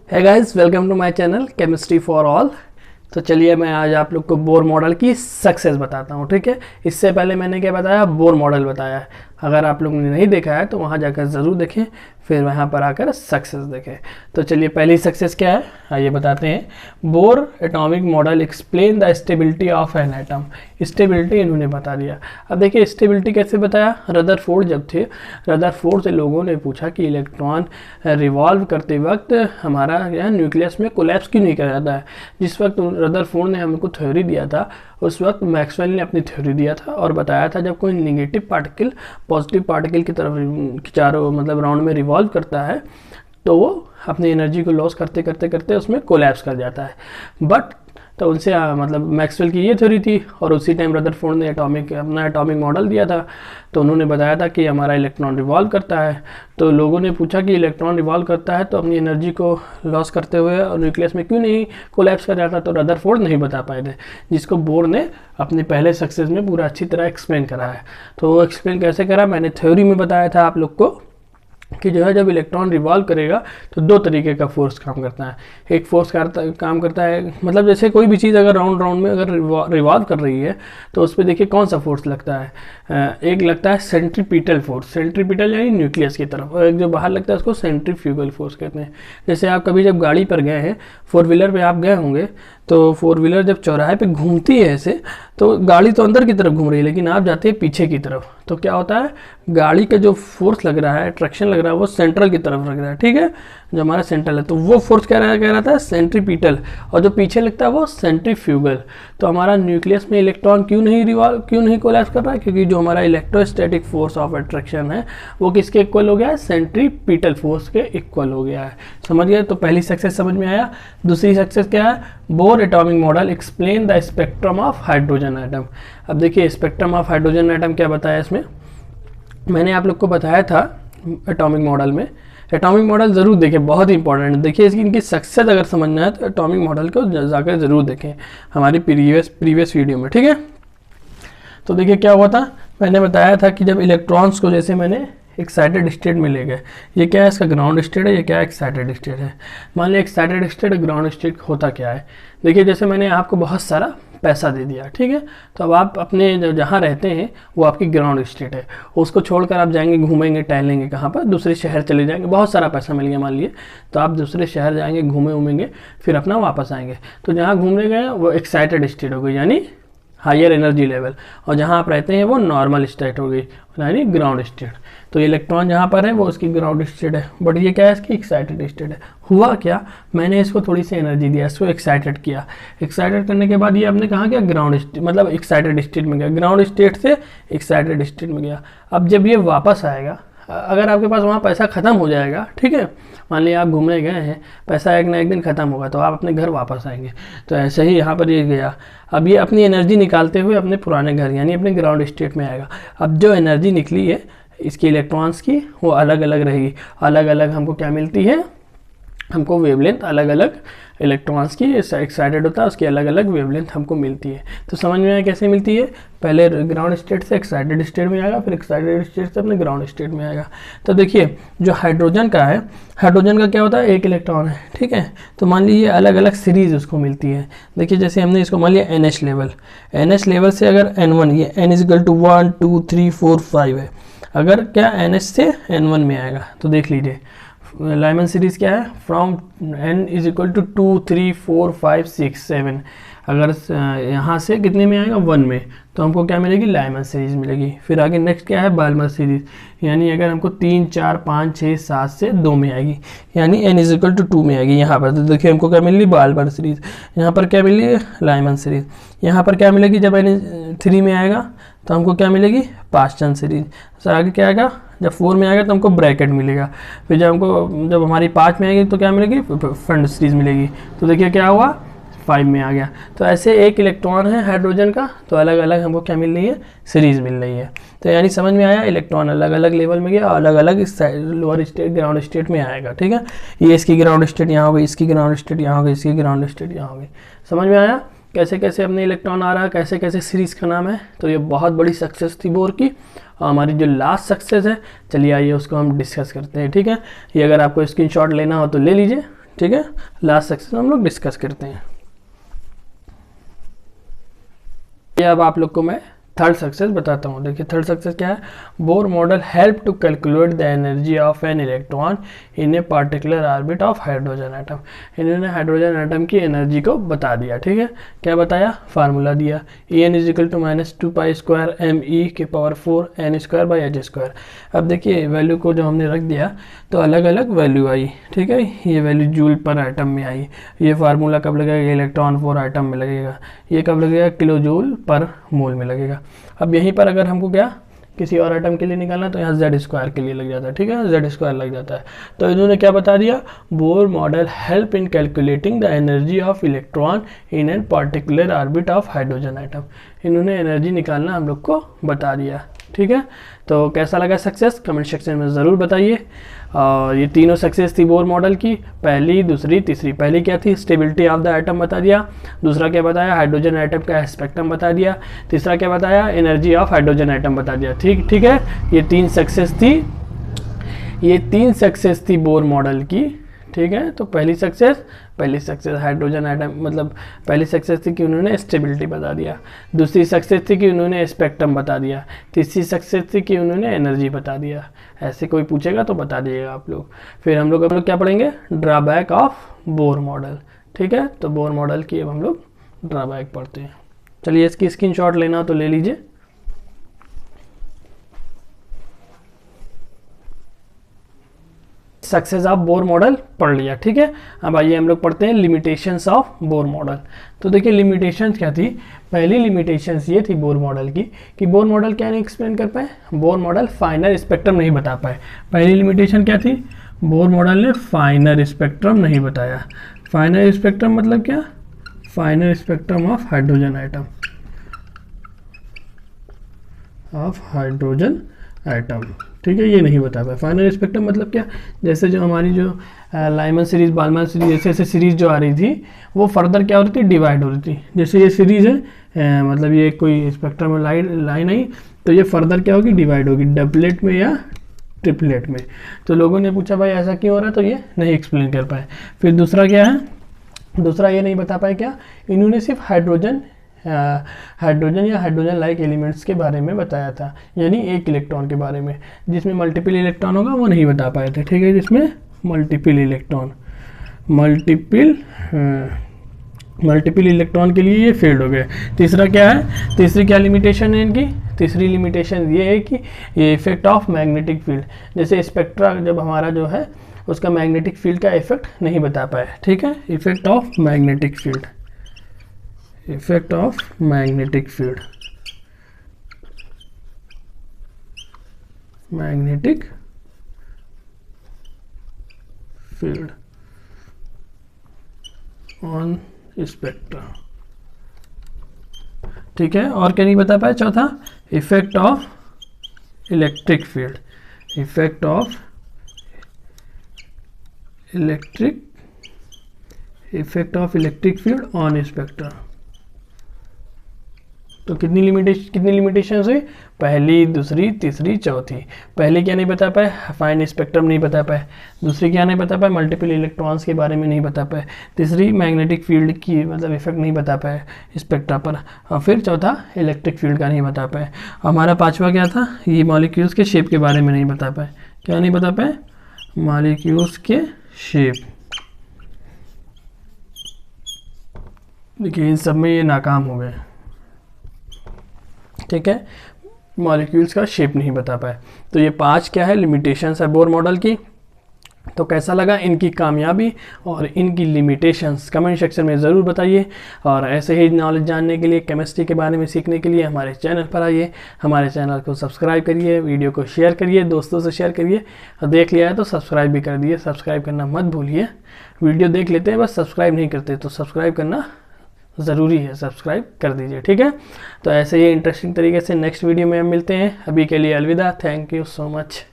है guys, welcome to my channel chemistry for all. तो चलिए मैं आज आप लोग को बोर मॉडल की सक्सेस बताता हूँ। ठीक है, इससे पहले मैंने क्या बताया, बोर मॉडल बताया है। अगर आप लोगों ने नहीं देखा है तो वहाँ जाकर ज़रूर देखें, फिर वहाँ पर आकर सक्सेस देखें। तो चलिए पहली सक्सेस क्या है आइए बताते हैं। Bore atomic model explain the stability of an atom. Stability इन्होंने बता दिया। अब देखिए स्टेबिलिटी कैसे बताया। रदरफोर्ड जब थे, रदरफोर्ड से लोगों ने पूछा कि इलेक्ट्रॉन रिवॉल्व करते वक्त हमारा यह न्यूक्लियस में कोलैप्स क्यों नहीं कर जाता है। जिस वक्त रदरफोर्ड ने हमको थ्योरी दिया था, उस वक्त मैक्सवेल ने अपनी थ्योरी दिया था और बताया था जब कोई निगेटिव पार्टिकल पॉजिटिव पार्टिकल की तरफ चारों मतलब राउंड में रिवॉल्व करता है तो वो अपनी एनर्जी को लॉस करते करते करते उसमें कोलैप्स कर जाता है। बट तो उनसे मतलब मैक्सवेल की ये थ्योरी थी और उसी टाइम रदरफोर्ड ने अपना एटॉमिक मॉडल दिया था। तो उन्होंने बताया था कि हमारा इलेक्ट्रॉन रिवॉल्व करता है। तो लोगों ने पूछा कि इलेक्ट्रॉन रिवॉल्व करता है तो अपनी एनर्जी को लॉस करते हुए और न्यूक्लियस में क्यों नहीं कोलैप्स कर जाता। तो रदरफोर्ड नहीं बता पाए थे, जिसको बोर ने अपने पहले सक्सेस में पूरा अच्छी तरह एक्सप्लेन करा है। तो वो एक्सप्लेन कैसे करा, मैंने थ्योरी में बताया था आप लोग को कि जो है जब इलेक्ट्रॉन रिवॉल्व करेगा तो दो तरीके का फोर्स काम करता है। एक फोर्स काम करता है मतलब जैसे कोई भी चीज़ अगर राउंड में अगर रिवॉल्व कर रही है तो उस पर देखिए कौन सा फोर्स लगता है। एक लगता है सेंट्रीपिटल फोर्स, सेंट्रीपिटल यानी न्यूक्लियस की तरफ, और एक जो बाहर लगता है उसको सेंट्रीफ्यूगल फोर्स कहते हैं। जैसे आप कभी जब गाड़ी पर गए हैं, फोर व्हीलर पे आप गए होंगे, तो फोर व्हीलर जब चौराहे पे घूमती है ऐसे, तो गाड़ी तो अंदर की तरफ घूम रही है लेकिन आप जाते हैं पीछे की तरफ, तो क्या होता है, गाड़ी का जो फोर्स लग रहा है, ट्रैक्शन लग रहा है, वो सेंट्रल की तरफ लग रहा है। ठीक है, जो हमारा सेंट्रल है तो वो फोर्स कह रहा है सेंट्रीपिटल, और जो पीछे लगता है वो सेंट्रीफ्यूगल। तो हमारा न्यूक्लियस में इलेक्ट्रॉन क्यों नहीं कोलैप्स कर रहा है, क्योंकि जो हमारा इलेक्ट्रोस्टैटिक फोर्स ऑफ अट्रैक्शन है वो किसके इक्वल हो गया है, सेंट्रीपिटल फोर्स के इक्वल हो गया है। समझ गए। तो पहली सक्सेस समझ में आया। दूसरी सक्सेस क्या है, bore atomic model explain the spectrum of hydrogen atom. अब देखिए स्पेक्ट्रम ऑफ हाइड्रोजन एटम क्या बताया इसमें, मैंने आप लोग को बताया था एटॉमिक मॉडल में। एटॉमिक मॉडल ज़रूर देखें, बहुत ही इंपॉर्टेंट है। देखिए इसकी इनकी सक्सेस अगर समझना है तो एटॉमिक मॉडल को जाकर ज़रूर देखें हमारी प्रीवियस वीडियो में। ठीक है, तो देखिए क्या हुआ था, मैंने बताया था कि जब इलेक्ट्रॉन्स को जैसे मैंने एक्साइटेड स्टेट में ले गए, ये क्या है, इसका ग्राउंड स्टेट है, ये क्या है, एक्साइटेड स्टेट है। मान लिया एक्साइटेड स्टेट ग्राउंड स्टेट होता क्या है। देखिए जैसे मैंने आपको बहुत सारा पैसा दे दिया, ठीक है, तो अब आप अपने जहाँ रहते हैं वो आपकी ग्राउंड स्टेट है, उसको छोड़कर आप जाएंगे घूमेंगे टहलेंगे कहाँ पर, दूसरे शहर चले जाएंगे, बहुत सारा पैसा मिल गया मान लिए, तो आप दूसरे शहर जाएंगे घूमेंगे फिर अपना वापस आएंगे। तो जहाँ घूमने गए वो एक्साइटेड स्टेट हो गई यानी हायर एनर्जी लेवल, और जहाँ आप रहते हैं वो नॉर्मल स्टेट हो गई यानी ग्राउंड स्टेट। तो इलेक्ट्रॉन जहाँ पर है वो उसकी ग्राउंड स्टेट है, बट ये क्या है, इसकी एक्साइटेड स्टेट है। हुआ क्या, मैंने इसको थोड़ी सी एनर्जी दिया, इसको एक्साइटेड किया, एक्साइटेड करने के बाद ये आपने कहाँ गया, ग्राउंड स्टेट मतलब एक्साइटेड स्टेट में गया, ग्राउंड स्टेट से एक्साइटेड स्टेट में गया। अब जब ये वापस आएगा, अगर आपके पास वहाँ पैसा ख़त्म हो जाएगा, ठीक है, मान लिया आप घूमने गए हैं, पैसा एक ना एक दिन ख़त्म होगा तो आप अपने घर वापस आएंगे। तो ऐसे ही यहाँ पर ये गया, अब ये अपनी एनर्जी निकालते हुए अपने पुराने घर यानी अपने ग्राउंड स्टेट में आएगा। अब जो एनर्जी निकली है इसकी इलेक्ट्रॉन्स की वो अलग अलग रहेगी, अलग अलग हमको क्या मिलती है, हमको वेवलेंथ अलग अलग इलेक्ट्रॉन्स की एक्साइटेड होता है उसकी अलग अलग वेवलेंथ हमको मिलती है। तो समझ में आया कैसे मिलती है, पहले ग्राउंड स्टेट से एक्साइटेड स्टेट में आएगा, फिर एक्साइटेड स्टेट से अपने ग्राउंड स्टेट में आएगा। तो देखिए जो हाइड्रोजन का है, हाइड्रोजन का क्या होता है, एक इलेक्ट्रॉन है, ठीक है, तो मान लीजिए अलग अलग सीरीज उसको मिलती है। देखिए जैसे हमने इसको मान लिया NH लेवल, NH लेवल से अगर N1, ये N = 1 2 3 4 5 है, अगर क्या NH से N1 में आएगा तो देख लीजिए लाइमन सीरीज़ क्या है, फ्रॉम N = 2 3 4 5 6 7, अगर यहाँ से कितने में आएगा 1 में, तो हमको क्या मिलेगी, लाइमन सीरीज़ मिलेगी। फिर आगे नेक्स्ट क्या है, बाल्मर सीरीज़, यानी अगर हमको 3 4 5 6 7 से 2 में आएगी यानी N = 2 में आएगी। यहाँ पर तो देखिए हमको क्या मिल रही, बाल्मर सीरीज़, यहाँ पर क्या मिल रही है, लाइमन सीरीज़। यहाँ पर क्या मिलेगी, जब N 3 में आएगा तो हमको क्या मिलेगी, पास्टन सीरीज़। सर आगे क्या आएगा, जब 4 में आएगा तो हमको ब्रैकेट मिलेगा, फिर जब हमारी 5 में आएगी तो क्या मिलेगी, फ्रंट सीरीज़ मिलेगी। तो देखिए क्या हुआ, 5 में आ गया। तो ऐसे एक इलेक्ट्रॉन है हाइड्रोजन का तो अलग अलग हमको क्या मिल रही है, सीरीज़ मिल रही है। तो यानी समझ में आया, इलेक्ट्रॉन अलग अलग लेवल में गया, अलग अलग लोअर स्टेट ग्राउंड स्टेट में आएगा। ठीक है, ये इसकी ग्राउंड स्टेट यहाँ हो गई, इसकी ग्राउंड स्टेट यहाँ हो गई, इसकी ग्राउंड स्टेट यहाँ हो गई। समझ में आया कैसे कैसे अपने इलेक्ट्रॉन आ रहा है, कैसे कैसे सीरीज़ का नाम है। तो ये बहुत बड़ी सक्सेस थी बोर की। और हमारी जो लास्ट सक्सेस है, चलिए आइए उसको हम डिस्कस करते हैं। ठीक है, ये अगर आपको स्क्रीनशॉट लेना हो तो ले लीजिए, ठीक है, लास्ट सक्सेस हम लोग डिस्कस करते हैं। ये अब आप लोग को मैं थर्ड सक्सेस बताता हूँ। देखिए थर्ड सक्सेस क्या है, Bohr model help to calculate the energy of an electron in a particular orbit of hydrogen atom. इन्होंने हाइड्रोजन एटम की एनर्जी को बता दिया। ठीक है, क्या बताया, फार्मूला दिया, En is equal to -2π² me⁴ n²/h²। अब देखिए वैल्यू को जो हमने रख दिया तो अलग अलग वैल्यू आई। ठीक है, ये वैल्यू जूल पर एटम में आई, ये फार्मूला कब लगेगा, इलेक्ट्रॉन फॉर एटम में लगेगा, ये कब लगेगा, किलो जूल पर मोल में लगेगा। अब यहीं पर अगर हमको क्या किसी और एटम के लिए निकालना तो यहाँ Z² के लिए लग जाता है। ठीक है, Z² लग जाता है। तो इन्होंने क्या बता दिया, bore model help in calculating the energy of electron in an particular orbit of hydrogen atom. इन्होंने एनर्जी निकालना हम लोग को बता दिया। ठीक है, तो कैसा लगा सक्सेस, कमेंट सेक्शन में ज़रूर बताइए। और ये तीनों सक्सेस थी बोर मॉडल की, पहली, दूसरी, तीसरी। पहली क्या थी, स्टेबिलिटी ऑफ द एटम बता दिया। दूसरा क्या बताया, हाइड्रोजन एटम का स्पेक्ट्रम बता दिया। तीसरा क्या बताया, एनर्जी ऑफ हाइड्रोजन एटम बता दिया। ठीक है, ये तीन सक्सेस थी बोर मॉडल की। ठीक है, तो पहली सक्सेस हाइड्रोजन एटम, मतलब पहली सक्सेस थी कि उन्होंने स्टेबिलिटी बता दिया। दूसरी सक्सेस थी कि उन्होंने स्पेक्ट्रम बता दिया। तीसरी सक्सेस थी कि उन्होंने एनर्जी बता दिया। ऐसे कोई पूछेगा तो बता दीजिएगा आप लोग। फिर हम लोग क्या पढ़ेंगे, ड्रॉबैक ऑफ बोर मॉडल। ठीक है, तो बोर मॉडल की अब हम लोग ड्रॉबैक पढ़ते हैं। चलिए इसकी स्क्रीनशॉट लेना हो तो ले लीजिए। सक्सेस ऑफ बोर मॉडल पढ़ लिया। ठीक है, अब आइए हम लोग पढ़ते हैं लिमिटेशंस ऑफ बोर मॉडल। तो देखिए लिमिटेशंस क्या थी, पहली लिमिटेशंस ये थी बोर मॉडल की कि बोर मॉडल क्या नहीं एक्सप्लेन कर पाए, बोर मॉडल फाइनल स्पेक्ट्रम नहीं बता पाए। पहली लिमिटेशन क्या थी, बोर मॉडल ने फाइनल स्पेक्ट्रम नहीं बताया। फाइनल स्पेक्ट्रम मतलब क्या, final spectrum of hydrogen atom. ठीक है, ये नहीं बता पाया। फाइनल स्पेक्ट्रम मतलब क्या, जैसे जो हमारी जो लाइमन सीरीज, बालमन सीरीज, ऐसे ऐसे सीरीज जो आ रही थी वो फर्दर क्या हो रही थी, डिवाइड हो रही थी। जैसे ये सीरीज है, मतलब ये कोई स्पेक्ट्रम में लाइन आई तो ये फर्दर क्या होगी, डिवाइड होगी, डबलेट में या ट्रिपलेट में। तो लोगों ने पूछा भाई ऐसा क्यों हो रहा है, तो ये नहीं एक्सप्लेन कर पाए। फिर दूसरा क्या है, दूसरा ये नहीं बता पाए क्या, इन्होंने सिर्फ हाइड्रोजन या हाइड्रोजन लाइक एलिमेंट्स के बारे में बताया था, यानी एक इलेक्ट्रॉन के बारे में। जिसमें मल्टीपल इलेक्ट्रॉन होगा वो नहीं बता पाए थे। ठीक है, जिसमें मल्टीपल इलेक्ट्रॉन के लिए ये फेल्ड हो गए। तीसरा क्या है, तीसरी क्या लिमिटेशन है इनकी, तीसरी लिमिटेशन ये है कि ये इफेक्ट ऑफ मैग्नेटिक फील्ड, जैसे स्पेक्ट्रा जब हमारा जो है उसका मैग्नेटिक फील्ड का इफेक्ट नहीं बता पाए। ठीक है, effect of magnetic field, magnetic field on spectra. ठीक है, और क्या नहीं बता पाए। चौथा, effect of electric field, electric field on spectra. तो कितनी लिमिटेशन हुई, पहली, दूसरी, तीसरी, चौथी। पहली क्या नहीं बता पाए, फाइन स्पेक्ट्रम नहीं बता पाए। दूसरी क्या नहीं बता पाए, मल्टीपल इलेक्ट्रॉन्स के बारे में नहीं बता पाए। तीसरी मैग्नेटिक फील्ड की मतलब इफेक्ट नहीं बता पाए स्पेक्ट्रा पर। और फिर चौथा इलेक्ट्रिक फील्ड का नहीं बता पाए। हमारा पांचवा क्या था, ये मॉलिक्यूल्स के शेप के बारे में नहीं बता पाए। क्या नहीं बता पाए, मॉलिक्यूल्स के शेप। देखिए इन सब में ये नाकाम हो गए। ठीक है, मॉलिक्यूल्स का शेप नहीं बता पाए। तो ये 5 क्या है, लिमिटेशंस है बोर मॉडल की। तो कैसा लगा इनकी कामयाबी और इनकी लिमिटेशंस, कमेंट सेक्शन में ज़रूर बताइए। और ऐसे ही नॉलेज जानने के लिए, केमिस्ट्री के बारे में सीखने के लिए हमारे चैनल पर आइए, हमारे चैनल को सब्सक्राइब करिए, वीडियो को शेयर करिए, दोस्तों से शेयर करिए। और देख लिया है तो सब्सक्राइब भी कर दिए, सब्सक्राइब करना मत भूलिए। वीडियो देख लेते हैं बस सब्सक्राइब नहीं करते, तो सब्सक्राइब करना ज़रूरी है, सब्सक्राइब कर दीजिए। ठीक है, तो ऐसे ही इंटरेस्टिंग तरीके से नेक्स्ट वीडियो में हम मिलते हैं। अभी के लिए अलविदा, थैंक यू सो मच।